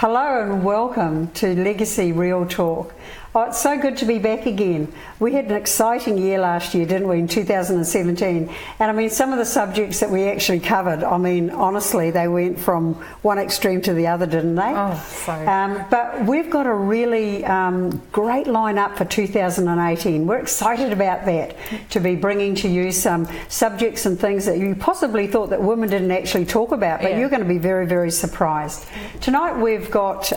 Hello and welcome to Legacy Real Talk. Oh, it's so good to be back again. We had an exciting year last year, didn't we, in 2017? And I mean, some of the subjects that we actually covered, I mean, honestly, they went from one extreme to the other, didn't they? Oh, sorry. But we've got a really great lineup for 2018. We're excited about that, to be bringing to you some subjects and things that you possibly thought that women didn't actually talk about, but you're going to be very, very surprised. Tonight we've got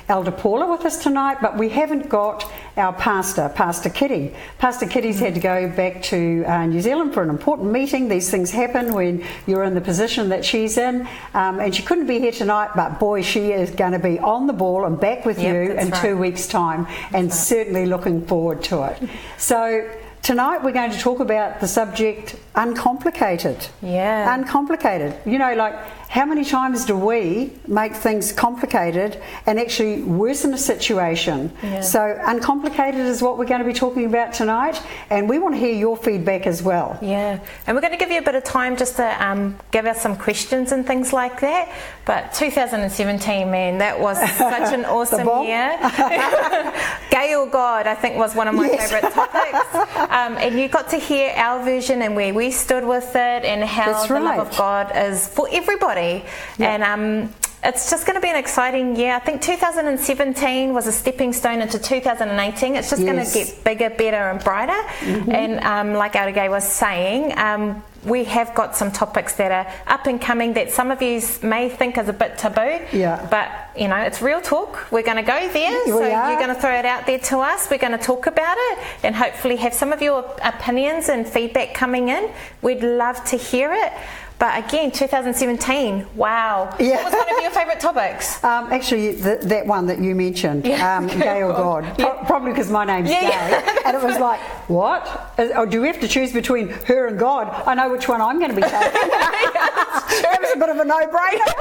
Elder Paula with us tonight, but we haven't got our Pastor Kitty. Pastor Kitty's had to go back to New Zealand for an important meeting. These things happen when you're in the position that she's in, and she couldn't be here tonight, but boy, she is going to be on the ball and back with you in 2 weeks' time, and certainly looking forward to it. So tonight we're going to talk about the subject uncomplicated. Yeah. Uncomplicated. You know, like, how many times do we make things complicated and actually worsen a situation? Yeah. So uncomplicated is what we're going to be talking about tonight, and we want to hear your feedback as well. Yeah, and we're going to give you a bit of time just to give us some questions and things like that. But 2017, man, that was such an awesome year. Gay or God, I think, was one of my favourite topics. And you got to hear our version and where we stood with it, and how the love of God is for everybody. And it's just going to be an exciting year. I think 2017 was a stepping stone into 2018. It's just going to get bigger, better and brighter. And like Elder Gay was saying, we have got some topics that are up and coming that some of you may think is a bit taboo. But, you know, it's real talk. We're going to go there. So you're going to throw it out there to us. We're going to talk about it and hopefully have some of your opinions and feedback coming in. We'd love to hear it. But again, 2017, wow. What was one of your favourite topics? Actually, that one that you mentioned, Gay or God. Probably because my name's Gay. And it was like, what? Or do we have to choose between her and God? I know which one I'm going to be taking. That was a bit of a no-brainer.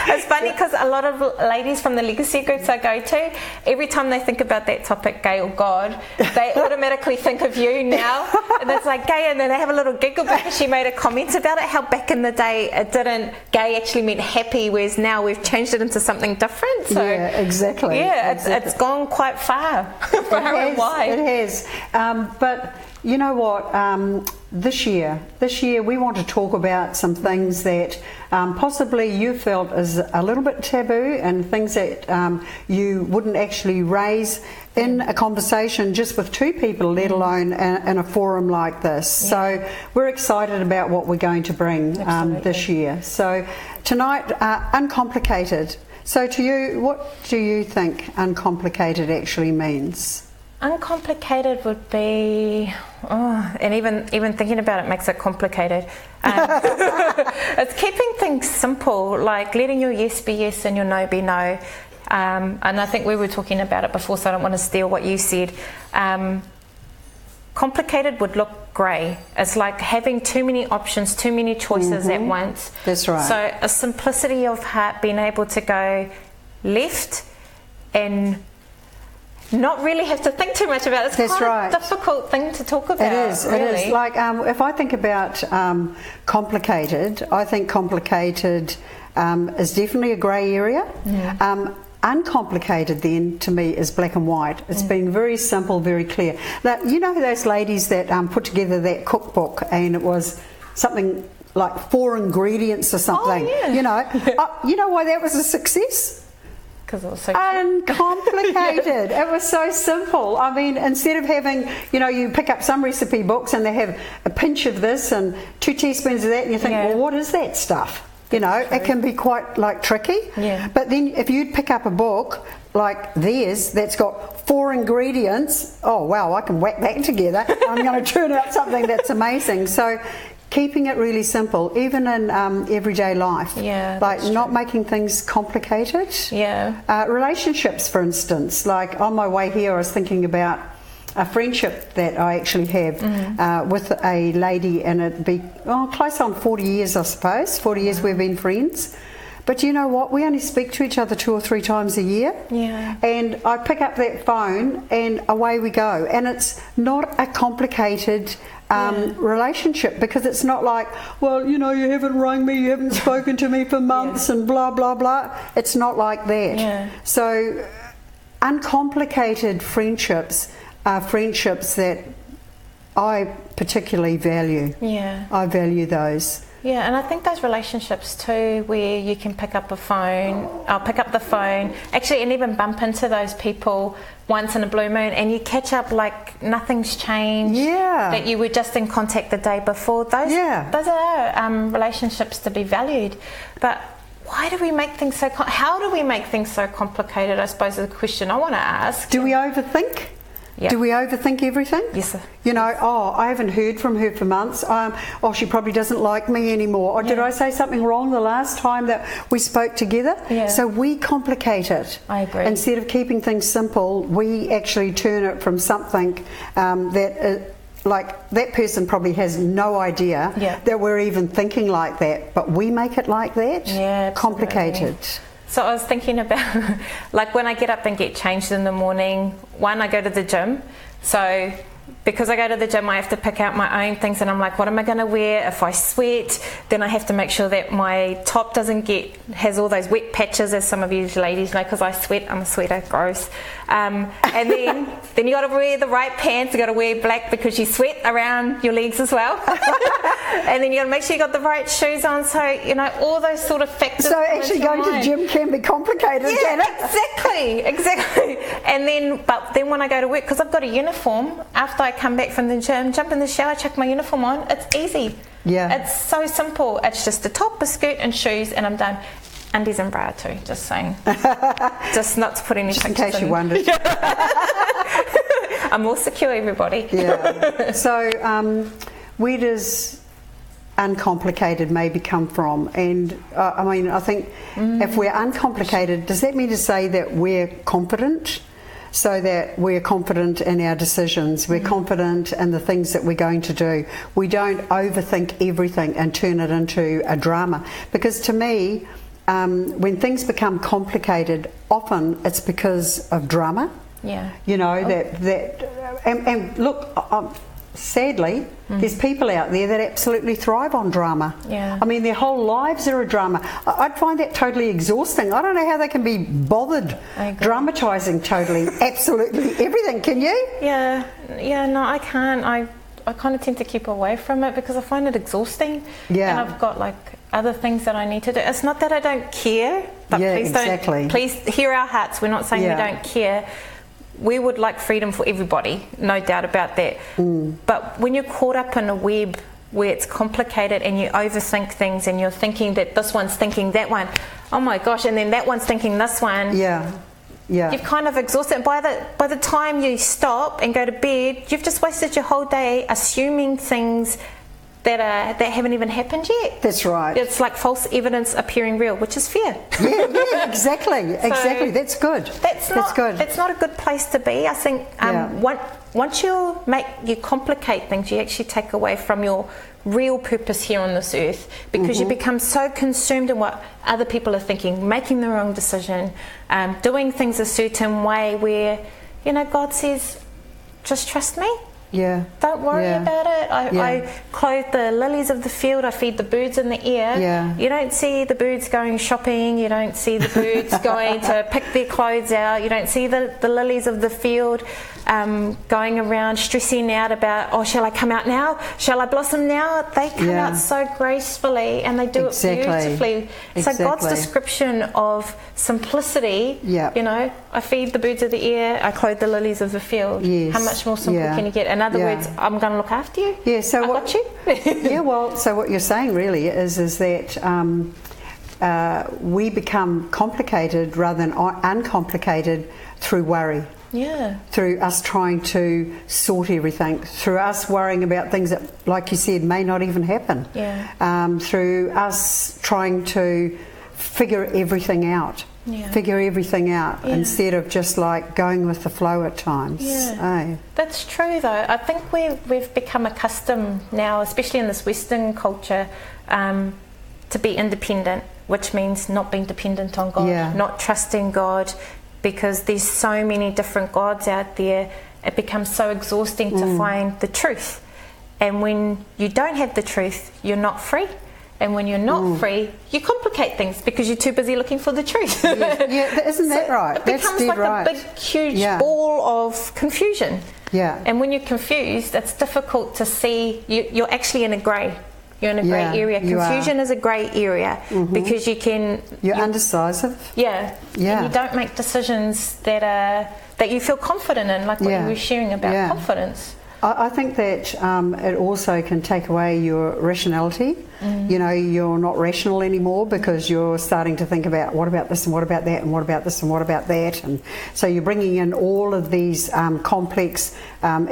It's funny because a lot of ladies from the legacy groups I go to, every time they think about that topic, Gay or God, they automatically think of you now. And it's like Gay, and then they have a little giggle because she made a comment about it, how back in the day it didn't, Gay actually meant happy, whereas now we've changed it into something different. So exactly. It's gone quite far. Far and wide. It has. But you know what? This year we want to talk about some things that possibly you felt is a little bit taboo, and things that you wouldn't actually raise in a conversation just with two people, let alone in a forum like this. So we're excited about what we're going to bring this year. So tonight, uncomplicated. So to you, what do you think uncomplicated actually means? Uncomplicated would be, and even thinking about it makes it complicated. It's keeping things simple, like letting your yes be yes and your no be no. And I think we were talking about it before, so I don't want to steal what you said. Complicated would look grey. It's like having too many options, too many choices at once. That's right. So a simplicity of heart, being able to go left and not really have to think too much about it. It's quite a difficult thing to talk about. It is. Like, if I think about complicated, I think complicated is definitely a grey area. Uncomplicated then to me is black and white. It's been very simple, very clear. Now, you know those ladies that put together that cookbook, and it was something like 4 ingredients or something. You know, you know why that was a success? Because it was so uncomplicated. It was so simple. I mean, instead of having, you know, you pick up some recipe books and they have a pinch of this and 2 teaspoons of that, and you think, well, what is that stuff? You know, it can be quite like tricky. But then if you'd pick up a book like theirs that's got 4 ingredients, oh wow, I can whack that together. I'm going to turn out something that's amazing. So keeping it really simple, even in everyday life. Like not making things complicated. Relationships, for instance. Like on my way here, I was thinking about a friendship that I actually have with a lady, and it'd be close on 40 years, I suppose. 40 years we've been friends. But you know what? We only speak to each other 2 or 3 times a year. And I pick up that phone and away we go. And it's not a complicated relationship, because it's not like, well, you haven't rung me, you haven't spoken to me for months and blah blah blah. It's not like that. Yeah. So uncomplicated friendships are friendships that I particularly value. Yeah. I value those. Yeah, and I think those relationships too, where you can pick up the phone, actually, and even bump into those people once in a blue moon, and you catch up like nothing's changed. Yeah. That you were just in contact the day before. Those are relationships to be valued. But why do we make things so? How do we make things so complicated? I suppose is the question I want to ask. Do we overthink? Yep. Do we overthink everything? Yes, sir. I haven't heard from her for months. She probably doesn't like me anymore. Or did I say something wrong the last time that we spoke together? Yeah. So we complicate it. I agree. Instead of keeping things simple, we actually turn it from something like that person probably has no idea that we're even thinking like that, but we make it like that. Yeah, complicated. So I was thinking about, like when I get up and get changed in the morning, one, I go to the gym. So because I go to the gym, I have to pick out my own things, and I'm like, what am I going to wear? If I sweat, then I have to make sure that my top has all those wet patches, as some of you ladies know, because I sweat. I'm a sweater, gross. And then you got to wear the right pants. You got to wear black because you sweat around your legs as well. And then you got to make sure you got the right shoes on. So all those sort of factors. So actually, going to the gym can be complicated, can it? Exactly. But then when I go to work, because I've got a uniform, after I come back from the gym, jump in the shower, chuck my uniform on, it's easy. Yeah. It's so simple. It's just a top, a skirt and shoes, and I'm done. Undies and bra too, just saying. Just not to put any just pictures in case you wondered. I'm more secure, everybody. Yeah. So where does uncomplicated maybe come from? And I think if we're uncomplicated, does that mean to say that we're confident? So that we're confident in our decisions, we're confident in the things that we're going to do. We don't overthink everything and turn it into a drama. Because to me, when things become complicated, often it's because of drama. Yeah. And look, sadly, there's people out there that absolutely thrive on drama. Yeah. I mean, their whole lives are a drama. I'd find that totally exhausting. I don't know how they can be bothered dramatising totally, absolutely everything. Can you? Yeah, no, I can't. I kind of tend to keep away from it because I find it exhausting. Yeah. And I've got like other things that I need to do. It's not that I don't care, but please hear our hearts. We're not saying we don't care. We would like freedom for everybody, no doubt about that. But when you're caught up in a web where it's complicated and you overthink things and you're thinking that this one's thinking that one, oh my gosh, and then that one's thinking this one. Yeah. You've kind of exhausted. By the time you stop and go to bed, you've just wasted your whole day assuming things that haven't even happened yet. That's right. It's like false evidence appearing real, which is fear. Yeah, exactly. Exactly. That's good. That's good. That's not a good place to be. I think once you complicate things, you actually take away from your real purpose here on this earth, because you become so consumed in what other people are thinking, making the wrong decision, doing things a certain way where, God says, just trust me. Yeah. Don't worry about it. I clothe the lilies of the field. I feed the birds in the air. Yeah. You don't see the birds going shopping. You don't see the birds going to pick their clothes out. You don't see the lilies of the field going around stressing out about, shall I come out now? Shall I blossom now? They come out so gracefully and they do it beautifully. So God's description of simplicity, I feed the birds of the air, I clothe the lilies of the field. Yes. How much more simple can you get? In other words, I'm going to look after you. Yeah, so I got you. So what you're saying really is that we become complicated rather than uncomplicated through worry. Yeah. Through us trying to sort everything, through us worrying about things that, like you said, may not even happen. Yeah. Through us trying to figure everything out. Instead of just like going with the flow at times. That's true though. I think we've become accustomed now, especially in this Western culture, to be independent, which means not being dependent on God, not trusting God, because there's so many different gods out there. It becomes so exhausting to find the truth. And when you don't have the truth, you're not free. And when you're not free, you complicate things because you're too busy looking for the truth. Yeah, isn't that right? It becomes like a big, huge ball of confusion. Yeah. And when you're confused, it's difficult to see. You're actually in a grey. You're in a grey area. Confusion is a grey area because you're undecisive. Yeah. And you don't make decisions that you feel confident in, like what you were sharing about confidence. I think that it also can take away your rationality. You know, you're not rational anymore because you're starting to think about what about this and what about that and what about this and what about that. And so you're bringing in all of these complex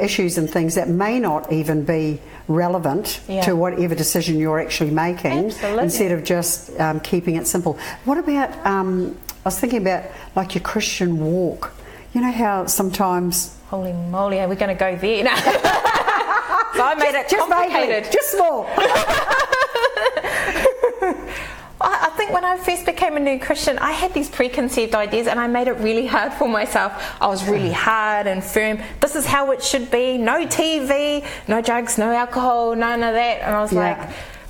issues and things that may not even be relevant to whatever decision you're actually making. Absolutely. Instead of just keeping it simple. What about, I was thinking about like your Christian walk. You know how sometimes... Holy moly, are we going to go there now? So I made it complicated. Just small. I think when I first became a new Christian, I had these preconceived ideas and I made it really hard for myself. I was really hard and firm. This is how it should be. No TV, no drugs, no alcohol, none of that. And I was like...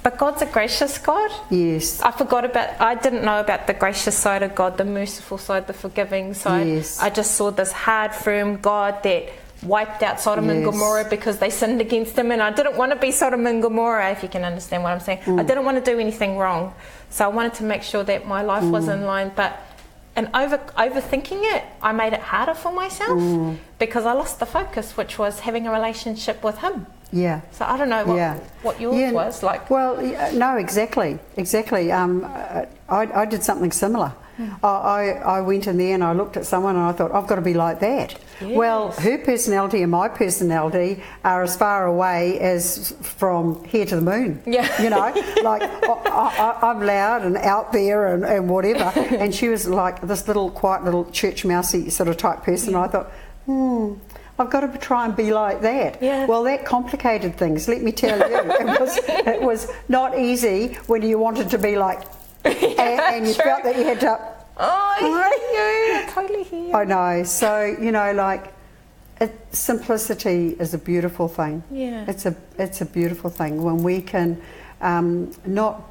But God's a gracious God. Yes. I didn't know about the gracious side of God, the merciful side, the forgiving side. Yes. I just saw this hard, firm God that wiped out Sodom and Gomorrah because they sinned against him, and I didn't want to be Sodom and Gomorrah, if you can understand what I'm saying. I didn't want to do anything wrong. So I wanted to make sure that my life was in line, and overthinking it, I made it harder for myself because I lost the focus, which was having a relationship with him. Yeah. So I don't know what yours was like. Well, no, exactly. I did something similar. I went in there and I looked at someone and I thought, I've got to be like that. Yes. Well, her personality and my personality are as far away as from here to the moon. Yeah. You know, like I'm loud and out there and whatever. And she was like this quiet little church mousey sort of type person. I thought, I've got to try and be like that. Yeah. Well, that complicated things, let me tell you. It was not easy when you wanted to be like, and you felt that you had to. I totally hear you. I know. So, you know, like, simplicity is a beautiful thing. Yeah. It's a beautiful thing when we can not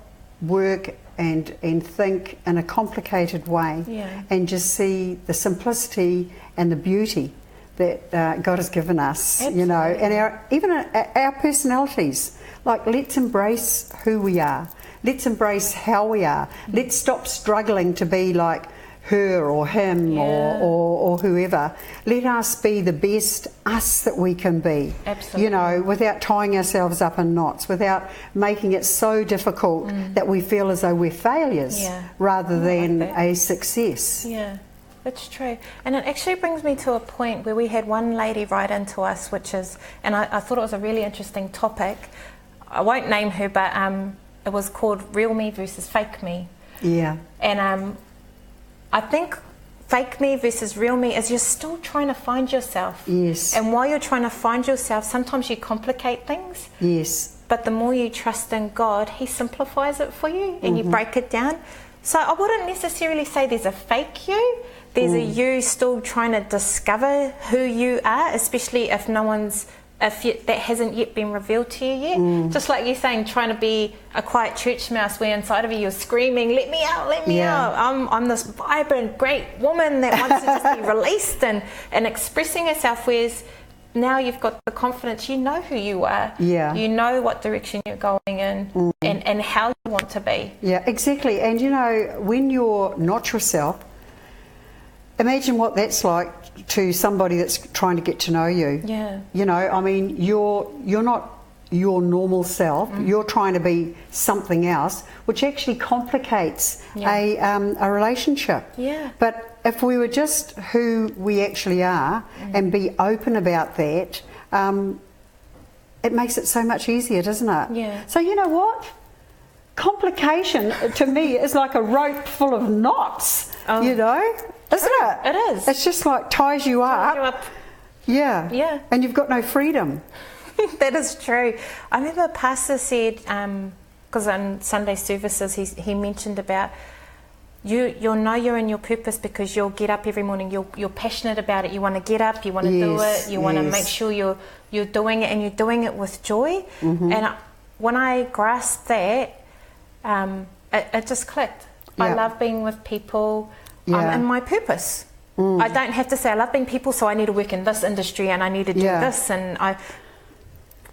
work and think in a complicated way and just see the simplicity and the beauty that God has given us. Absolutely. You know, and even our personalities. Like, let's embrace who we are. Let's embrace how we are. Let's stop struggling to be like her or him or whoever. Let us be the best us that we can be. Absolutely. You know, without tying ourselves up in knots, without making it so difficult that we feel as though we're failures rather than a success. Yeah. That's true. And it actually brings me to a point where we had one lady write into us, which is, and I thought it was a really interesting topic. I won't name her, but it was called Real Me versus Fake Me. Yeah. And I think fake me versus real me is you're still trying to find yourself. Yes. And while you're trying to find yourself, sometimes you complicate things. Yes. But the more you trust in God, He simplifies it for you and you break it down. So I wouldn't necessarily say there's a fake you. There's a you still trying to discover who you are, especially if that hasn't yet been revealed to you yet. Just like you're saying, trying to be a quiet church mouse where inside of you you're screaming, let me out, let me out. I'm this vibrant, great woman that wants to just be released and expressing herself, whereas now you've got the confidence, you know who you are. Yeah. You know what direction you're going in and how you want to be. Yeah, exactly. And you know, when you're not yourself, imagine what that's like to somebody that's trying to get to know you. Yeah. You know, I mean, you're not your normal self. You're trying to be something else, which actually complicates a relationship. Yeah. But if we were just who we actually are and be open about that, it makes it so much easier, doesn't it? Yeah. So you know what? Complication to me is like a rope full of knots. You know. Isn't it? It is. It's just like ties you up. Yeah. Yeah. And you've got no freedom. That is true. I remember Pastor said, because on Sunday services he mentioned about you'll know you're in your purpose because you'll get up every morning. You're passionate about it. You want to get up. You want to do it. You want to make sure you're doing it, and you're doing it with joy. And when I grasped that, it just clicked. I love being with people, and my purpose. I don't have to say I love being people, so I need to work in this industry and I need to do this. And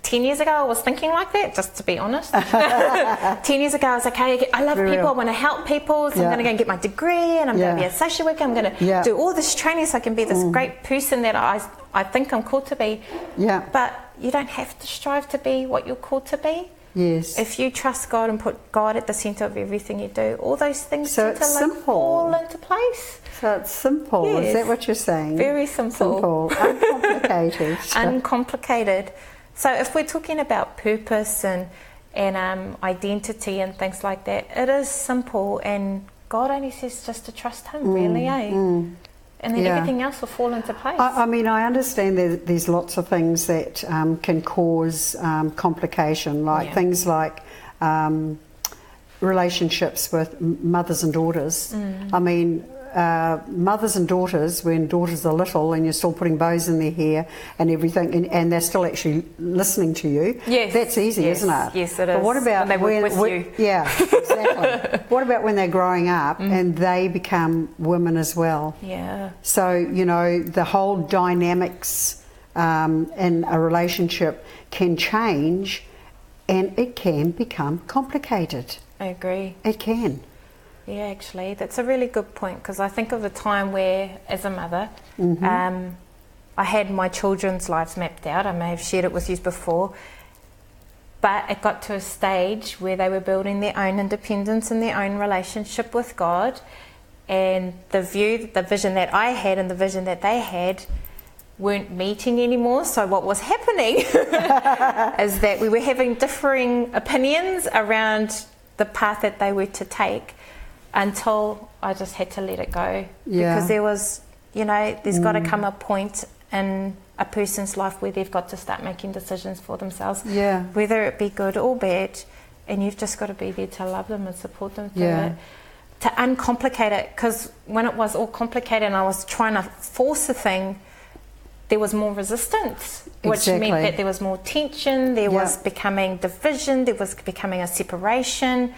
10 years ago, I was thinking like that, just to be honest. 10 years ago, I was like, okay, I love people, I want to help people, so I'm going to go and get my degree, and I'm going to be a social worker, I'm going to do all this training so I can be this great person that I think I'm called to be. But you don't have to strive to be what you're called to be. If you trust God and put God at the centre of everything you do, all those things tend to fall into place. So it's simple, is that what you're saying? Very simple. Uncomplicated. Uncomplicated. So if we're talking about purpose and identity and things like that, it is simple, and God only says just to trust Him, really, and then everything else will fall into place. I mean, I understand there's lots of things that can cause complication, like things like relationships with mothers and daughters. I mean, mothers and daughters, when daughters are little and you're still putting bows in their hair and everything, and they're still actually listening to you, that's easy, isn't it? Yes, it is. But what about when they work with you? Yeah, exactly. What about when they're growing up and they become women as well? So, you know, the whole dynamics in a relationship can change, and it can become complicated. I agree. It can. Yeah, actually, that's a really good point, because I think of a time where, as a mother, I had my children's lives mapped out. I may have shared it with you before, but it got to a stage where they were building their own independence and their own relationship with God, and the vision that I had and the vision that they had weren't meeting anymore. So what was happening is that we were having differing opinions around the path that they were to take, until I just had to let it go. Because there was, you know, there's got to come a point in a person's life where they've got to start making decisions for themselves, whether it be good or bad, and you've just got to be there to love them and support them through it. To uncomplicate it, because when it was all complicated and I was trying to force a thing, there was more resistance, which meant that there was more tension, there was becoming division, there was becoming a separation.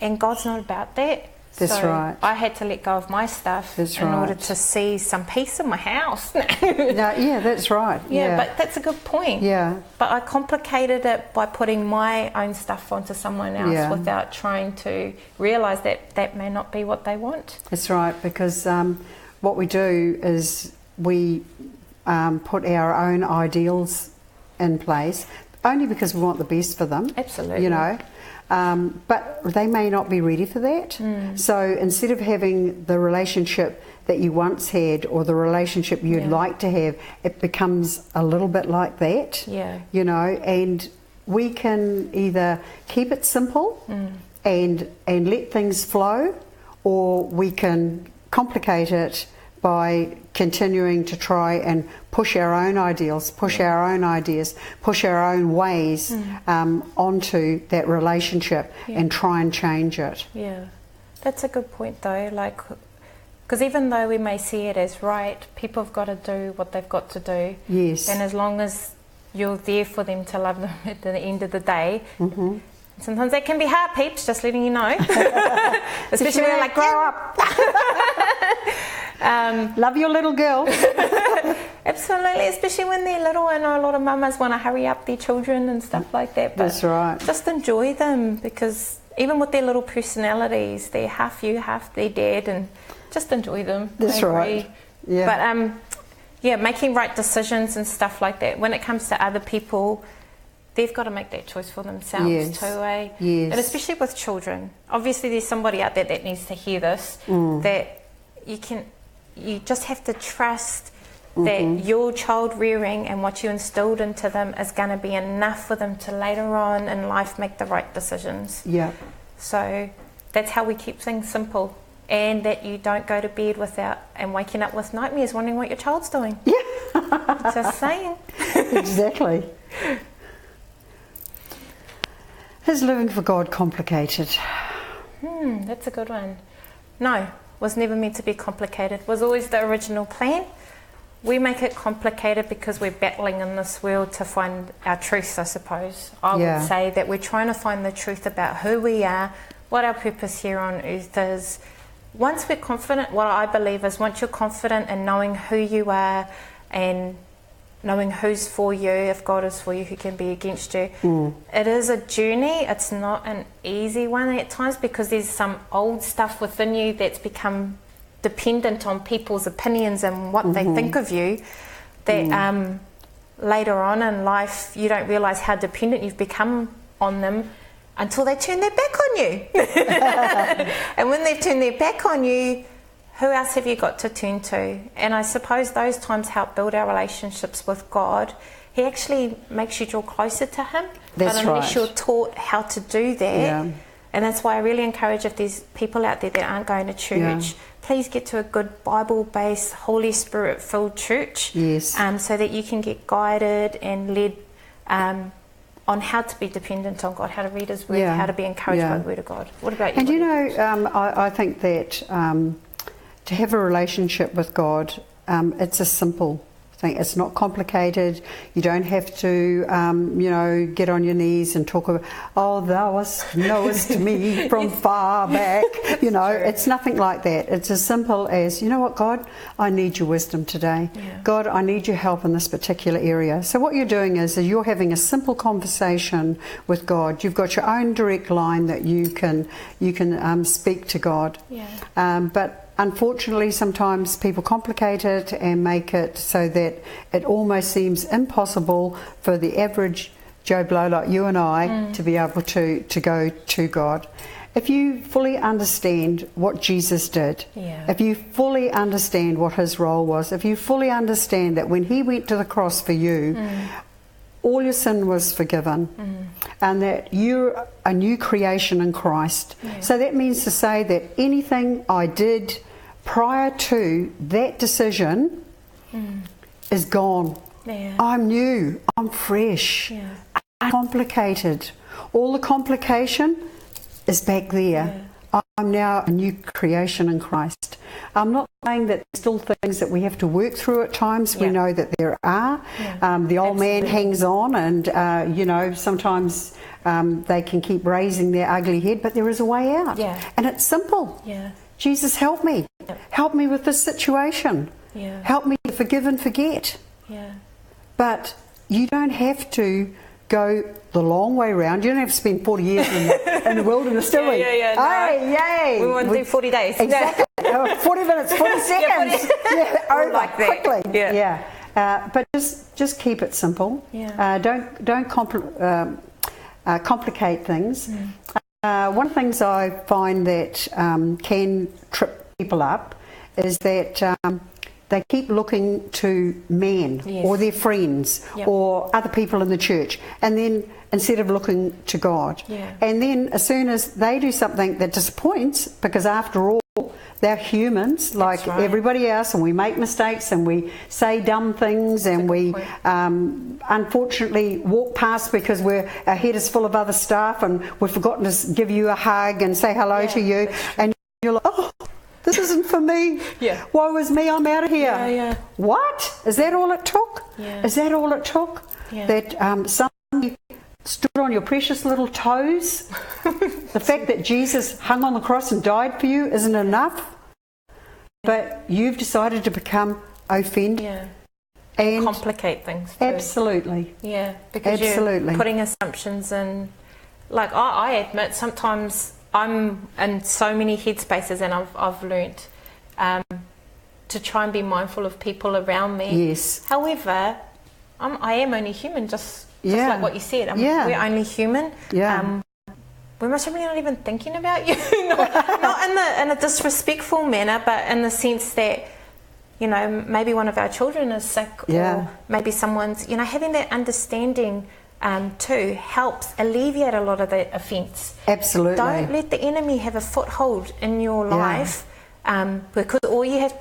And God's not about that. That's right. I had to let go of my stuff in order to see some peace in my house. That's right. But that's a good point. But I complicated it by putting my own stuff onto someone else without trying to realise that that may not be what they want. That's right, because what we do is we put our own ideals in place, only because we want the best for them. Absolutely. You know. But they may not be ready for that. So instead of having the relationship that you once had or the relationship you'd like to have, it becomes a little bit like that. You know, and we can either keep it simple and let things flow, or we can complicate it by continuing to try and push our own ideals, push our own ideas, push our own ways onto that relationship and try and change it. That's a good point though, like, because even though we may see it as right, people have got to do what they've got to do. And as long as you're there for them to love them at the end of the day, sometimes that can be hard, peeps, just letting you know. Especially when they're like, grow up. Love your little girl. Absolutely, especially when they're little. I know a lot of mamas want to hurry up their children and stuff like that. But that's right. Just enjoy them, because even with their little personalities, they're half you, half their dad, and just enjoy them. That's right. But making right decisions and stuff like that. When it comes to other people, they've got to make that choice for themselves too, eh? And especially with children. Obviously, there's somebody out there that needs to hear this. That you just have to trust that your child rearing and what you instilled into them is going to be enough for them to later on in life make the right decisions. So that's how we keep things simple, and that you don't go to bed and waking up with nightmares wondering what your child's doing. Just saying. Exactly. Is living for God complicated? That's a good one. No, was never meant to be complicated. Was always the original plan. We make it complicated because we're battling in this world to find our truth, I suppose. I would say that we're trying to find the truth about who we are, what our purpose here on earth is. Once we're confident, what I believe is once you're confident in knowing who you are and knowing who's for you, if God is for you, who can be against you. It is a journey. It's not an easy one at times because there's some old stuff within you that's become dependent on people's opinions and what they think of you, that later on in life you don't realise how dependent you've become on them until they turn their back on you. And when they've turned their back on you, who else have you got to turn to? And I suppose those times help build our relationships with God. He actually makes you draw closer to Him. That's but unless right. you're taught how to do that, and that's why I really encourage, if there's people out there that aren't going to church, please get to a good Bible-based, Holy Spirit-filled church, so that you can get guided and led on how to be dependent on God, how to read His Word, how to be encouraged by the Word of God. What about you? And you know, I think that to have a relationship with God, it's a simple thing. It's not complicated. You don't have to, you know, get on your knees and talk about, oh, thou knowest me from far back. You know, it's nothing like that. It's as simple as, you know what, God, I need your wisdom today. God, I need your help in this particular area. So what you're doing is you're having a simple conversation with God. You've got your own direct line that you can speak to God. But unfortunately, sometimes people complicate it and make it so that it almost seems impossible for the average Joe Blow like you and I to be able to go to God. If you fully understand what Jesus did, if you fully understand what His role was, if you fully understand that when He went to the cross for you, all your sin was forgiven, and that you're a new creation in Christ. So that means to say that anything I did prior to that decision is gone. I'm new, I'm fresh, uncomplicated. All the complication is back there. I'm now a new creation in Christ. I'm not saying that there's still things that we have to work through at times. We know that there are. The old man hangs on, and you know, sometimes they can keep raising their ugly head, but there is a way out. And it's simple. Jesus, help me. Help me with this situation. Help me to forgive and forget. But you don't have to go the long way round. You don't have to spend 40 years in the wilderness, do we? Yay! We want to do 40 days. Exactly. 40 minutes, 40 seconds. Over like that. Quickly. But just keep it simple. Don't complicate things. One of the things I find that can trip people up is that they keep looking to men or their friends or other people in the church, and then instead of looking to God. And then as soon as they do something that disappoints, because after all, they're humans like everybody else, and we make mistakes and we say dumb things, and we unfortunately walk past because our head is full of other stuff, and we've forgotten to give you a hug and say hello to you, and you're like, oh, this isn't for me. Woe is me, I'm out of here. What? Is that all it took? Is that all it took? That somebody stood on your precious little toes? The fact that Jesus hung on the cross and died for you isn't enough? But you've decided to become offended. And complicate things. Absolutely. Because you're putting assumptions in. Like, I admit sometimes I'm in so many headspaces, and I've learnt to try and be mindful of people around me. However, I am only human, just like what you said. We're only human. We're most probably not even thinking about you. not in a disrespectful manner, but in the sense that, you know, maybe one of our children is sick, or maybe someone's, you know, having that understanding too helps alleviate a lot of the offence. Absolutely. Don't let the enemy have a foothold in your life, because all he has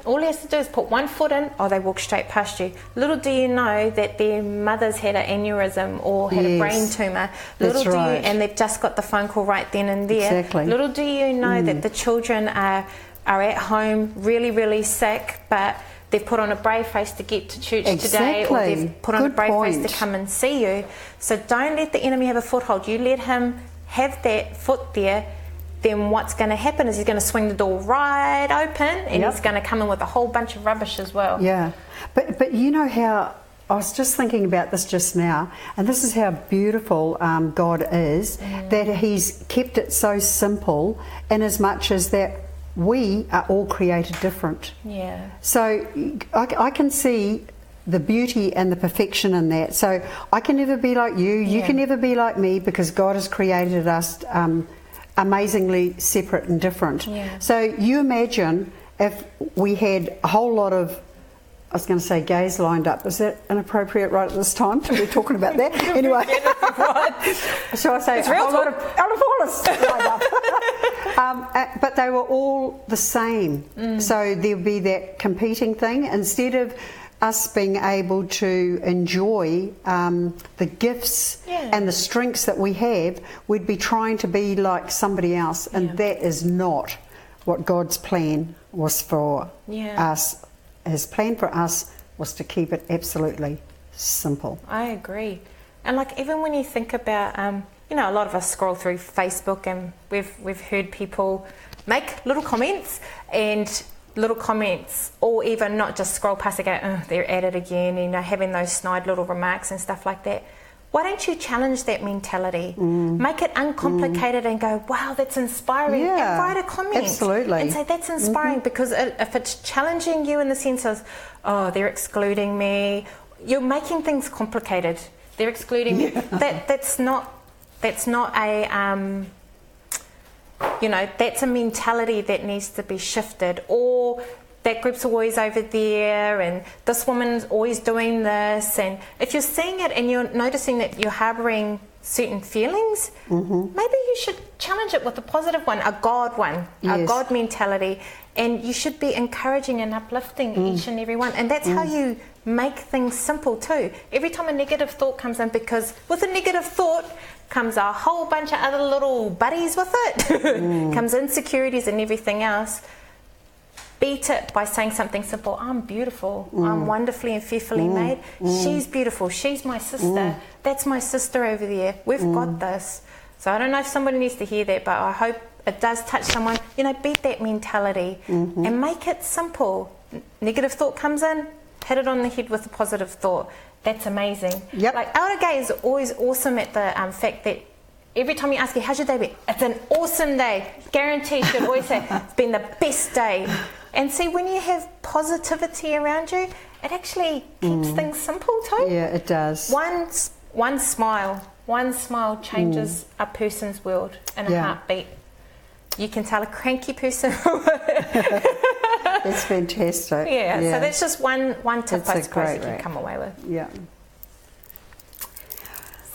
to do is put one foot in, they walk straight past you. Little do you know that their mother's had an aneurysm or had a brain tumour. And they've just got the phone call right then and there. Little do you know that the children are are at home really, really sick, but they've put on a brave face to get to church today, or they've put on a brave face to come and see you. So don't let the enemy have a foothold. You let him have that foot there, then what's going to happen is he's going to swing the door right open, and he's going to come in with a whole bunch of rubbish as well. Yeah, but you know how, I was just thinking about this just now, and this is how beautiful God is, that he's kept it so simple, in as much as that we are all created different. Yeah. So I can see the beauty and the perfection in that. So I can never be like you, you can never be like me, because God has created us amazingly separate and different. Yeah. So you imagine if we had a whole lot of, I was going to say gays lined up. Is that inappropriate right at this time to be talking about that? Anyway, shall I say it's a whole lot of alcoholics lined up? But they were all the same. So there'd be that competing thing. Instead of us being able to enjoy the gifts and the strengths that we have, we'd be trying to be like somebody else. And that is not what God's plan was for us. His plan for us was to keep it absolutely simple. I agree. And like, even when you think about, you know, a lot of us scroll through Facebook, and we've heard people make little comments, or even not just scroll past and go, oh, they're at it again, you know, having those snide little remarks and stuff like that. Why don't you challenge that mentality? Make it uncomplicated and go, wow, that's inspiring. And write a comment. Absolutely. And say, that's inspiring, because if it's challenging you in the sense of, oh, they're excluding me, you're making things complicated. They're excluding me. That's not a, you know, that's a mentality that needs to be shifted. Or that group's always over there, and this woman's always doing this. And if you're seeing it and you're noticing that you're harbouring certain feelings, maybe you should challenge it with a positive one, a God one, a God mentality. And you should be encouraging and uplifting each and every one. And that's how you make things simple too. Every time a negative thought comes in, because with a negative thought comes a whole bunch of other little buddies with it, comes insecurities and everything else. Beat it by saying something simple. I'm beautiful. I'm wonderfully and fearfully made. She's beautiful. She's my sister. That's my sister over there. We've got this. So I don't know if somebody needs to hear that, but I hope it does touch someone. You know, beat that mentality and make it simple. Negative thought comes in, hit it on the head with a positive thought. That's amazing. Like, Elder Gay is always awesome at the fact that every time you ask her, how's your day been? It's an awesome day. Guaranteed, she'll always say, it's been the best day. And see, when you have positivity around you, it actually keeps things simple too. Yeah, it does. One smile changes a person's world in a heartbeat. You can tell a cranky person. It's fantastic. Yeah, so that's just one tip I suppose you can come away with. Yeah.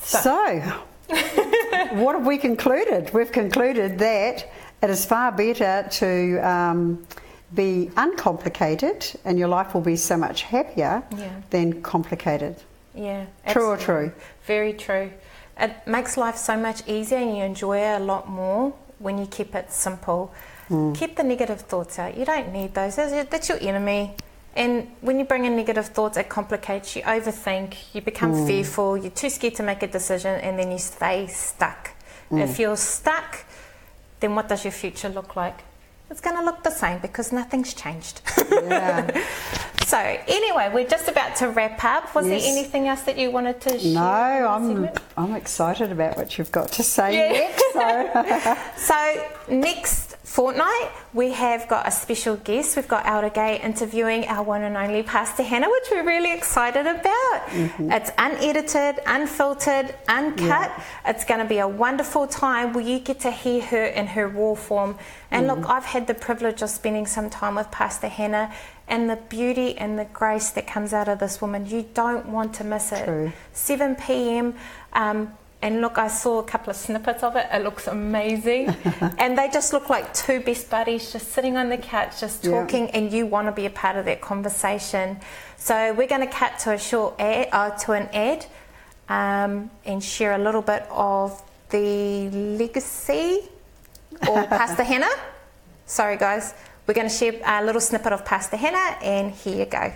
So what have we concluded? We've concluded that it is far better to be uncomplicated, and your life will be so much happier than complicated. Yeah. True absolutely. or true? Very true. It makes life so much easier, and you enjoy it a lot more when you keep it simple. Keep the negative thoughts out. You don't need those. That's your enemy. And when you bring in negative thoughts, it complicates. You overthink, you become fearful, you're too scared to make a decision, and then you stay stuck. If you're stuck, then what does your future look like? It's going to look the same, because nothing's changed. So anyway, we're just about to wrap up. Was there anything else that you wanted to share? No, I'm excited about what you've got to say next. So next fortnight we have got a special guest. We've got Elder Gay interviewing our one and only Pastor Hannah, which we're really excited about. It's unedited, unfiltered, uncut. It's going to be a wonderful time where you get to hear her in her raw form. And look, I've had the privilege of spending some time with Pastor Hannah, and the beauty and the grace that comes out of this woman, you don't want to miss it. True. 7 p.m. And look, I saw a couple of snippets of it. It looks amazing. And they just look like two best buddies just sitting on the couch, just talking, and you want to be a part of that conversation. So we're going to cut to a short ad, to an ad, and share a little bit of the legacy or Pastor Hannah. Sorry, guys. we're going to share a little snippet of Pastor Hannah, and here you go.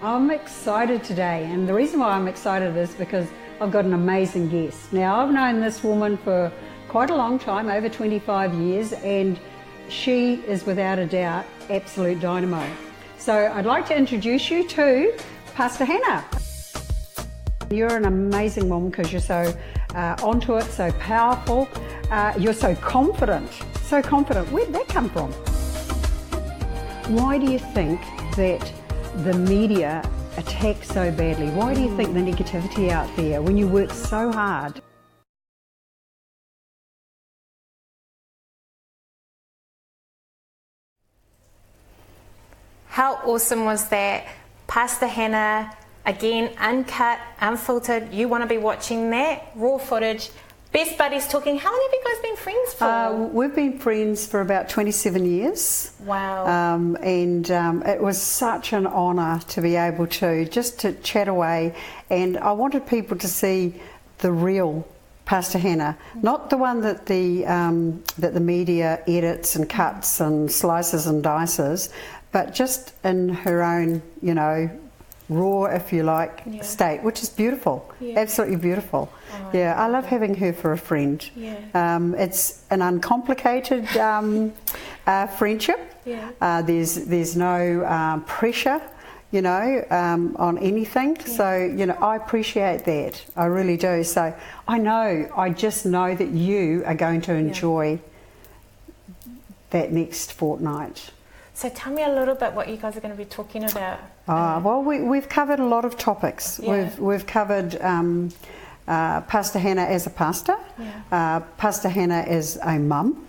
I'm excited today, and the reason why I'm excited is because I've got an amazing guest. Now, I've known this woman for quite a long time, over 25 years, and she is without a doubt absolute dynamo. So I'd like to introduce you to Pastor Hannah. You're an amazing woman because you're so onto it, so powerful, you're so confident, so confident. Where did that come from? Why do you think that the media attacks so badly? Why do you think the negativity out there when you work so hard? How awesome was that? Pastor Hannah, again, uncut, unfiltered. You want to be watching that raw footage. Best buddies talking. How long have you guys been friends for? We've been friends for about 27 years. Wow. It was such an honour to be able to just to chat away, and I wanted people to see the real Pastor Hannah, not the one that the media edits and cuts and slices and dices, but just in her own, you know, raw, if you like, state, which is beautiful, absolutely beautiful. Oh, yeah, I love having her for a friend. Yeah. It's an uncomplicated friendship. Yeah. There's no pressure, you know, on anything. Yeah. So, you know, I appreciate that. I really do. So I just know that you are going to enjoy that next fortnight. So tell me a little bit what you guys are going to be talking about. Well, we've covered a lot of topics. Yeah. We've covered Pastor Hannah as a pastor, Pastor Hannah as a mum,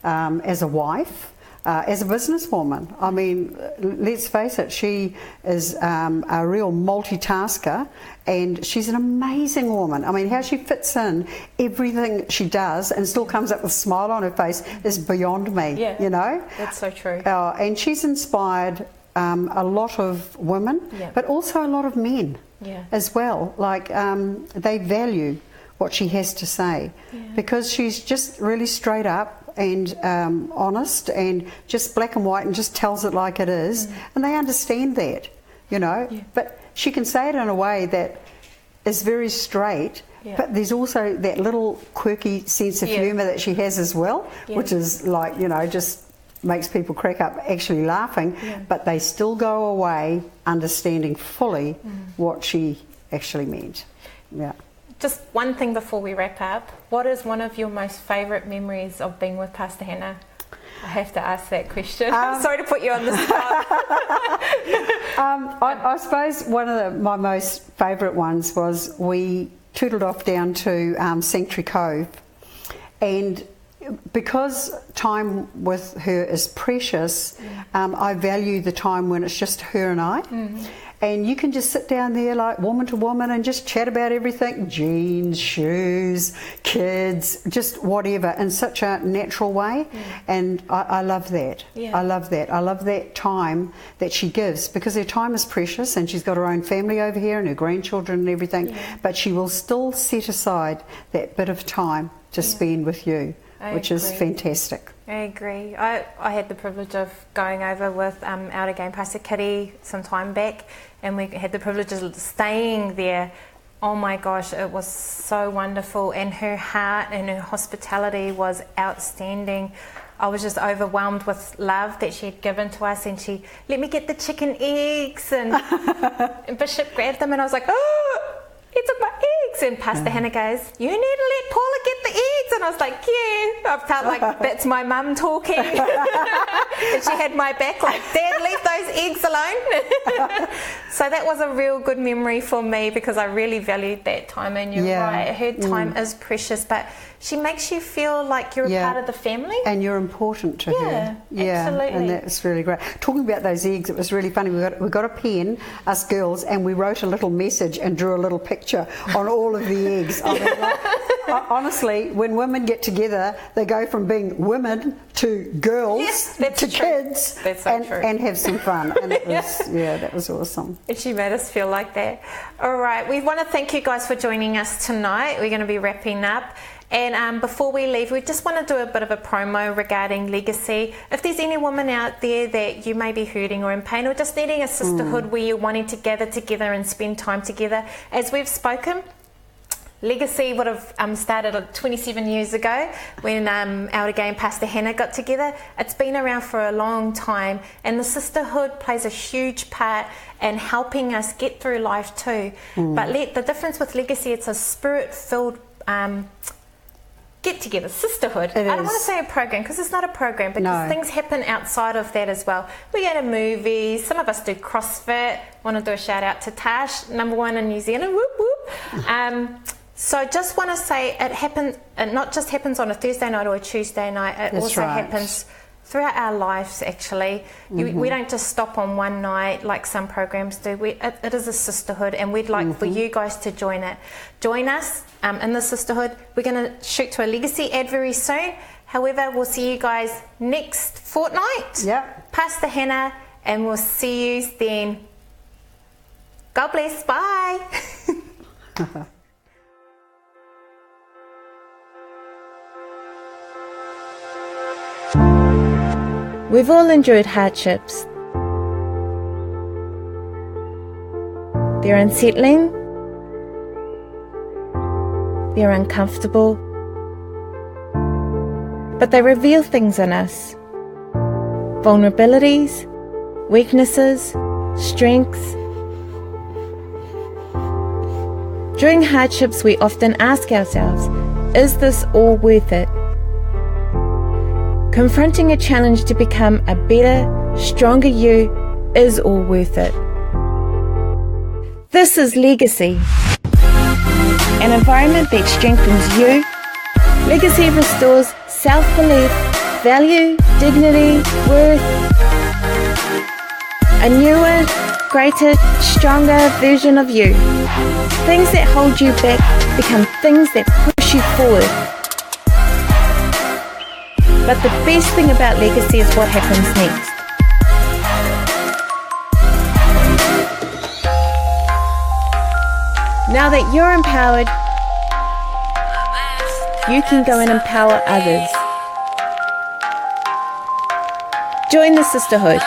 as a wife, as a businesswoman. I mean, let's face it, she is a real multitasker, and she's an amazing woman. I mean, how she fits in everything she does and still comes up with a smile on her face is beyond me, you know? That's so true. And she's inspired a lot of women, but also a lot of men as well. Like, they value what she has to say because she's just really straight up and honest and just black and white and just tells it like it is, and they understand that, you know. But she can say it in a way that is very straight, but there's also that little quirky sense of humour that she has as well, which is like, you know, just makes people crack up actually laughing, but they still go away understanding fully what she actually meant. Yeah. Just one thing before we wrap up. What is one of your most favourite memories of being with Pastor Hannah? I have to ask that question. I'm sorry to put you on the spot. I suppose one of my most favourite ones was we tootled off down to Sanctuary Cove, and because time with her is precious, I value the time when it's just her and I. And you can just sit down there like woman to woman and just chat about everything, jeans, shoes, kids, just whatever, in such a natural way. And I love that. I love that. I love that time that she gives, because her time is precious, and she's got her own family over here and her grandchildren and everything, but she will still set aside that bit of time to spend with you, which is fantastic. I agree. I had the privilege of going over with our again Pastor Kitty some time back, and we had the privilege of staying there. Oh my gosh, it was so wonderful, and her heart and her hospitality was outstanding. I was just overwhelmed with love that she had given to us, and she let me get the chicken eggs, and Bishop grabbed them, and I was like, oh, he took my eggs. And Pastor Hannah goes, you need to let Paula get the eggs. And I was like, yeah. I felt like that's my mum talking. And she had my back like, Dad, leave those eggs alone. So that was a real good memory for me, because I really valued that time. And you're right, her time is precious, but she makes you feel like you're a part of the family. And you're important to her. Yeah, absolutely. And that's really great. Talking about those eggs, it was really funny. We got a pen, us girls, and we wrote a little message and drew a little picture on all of the eggs. I mean, like, honestly, when women get together, they go from being women to girls to kids, and have some fun. And it was, that was awesome. And she made us feel like that. All right, we want to thank you guys for joining us tonight. We're going to be wrapping up. And before we leave, we just want to do a bit of a promo regarding legacy. If there's any woman out there that you may be hurting or in pain or just needing a sisterhood where you're wanting to gather together and spend time together, as we've spoken, Legacy would have started 27 years ago when Elder Gay and Pastor Hannah got together. It's been around for a long time, and the sisterhood plays a huge part in helping us get through life too. But the difference with Legacy, it's a spirit-filled get-together, sisterhood. I don't want to say a program because it's not a program, because things happen outside of that as well. We go to movies, some of us do CrossFit. I want to do a shout out to Tash, #1 in New Zealand, whoop whoop. So just want to say it happens, it not just happens on a Thursday night or a Tuesday night, it also happens throughout our lives actually. We don't just stop on one night like some programs do. It is a sisterhood, and we'd like for you guys to join it. Join us in the sisterhood. We're going to shoot to a Legacy ad very soon. However, we'll see you guys next fortnight. Pastor Hannah, and we'll see you then. God bless. Bye. We've all endured hardships. They're unsettling, they're uncomfortable, but they reveal things in us. Vulnerabilities, weaknesses, strengths. During hardships, we often ask ourselves, is this all worth it? Confronting a challenge to become a better, stronger you is all worth it. This is Legacy, an environment that strengthens you. Legacy restores self-belief, value, dignity, worth. A newer, greater, stronger version of you. Things that hold you back become things that push you forward. But the best thing about Legacy is what happens next. Now that you're empowered, you can go and empower others. Join the sisterhood.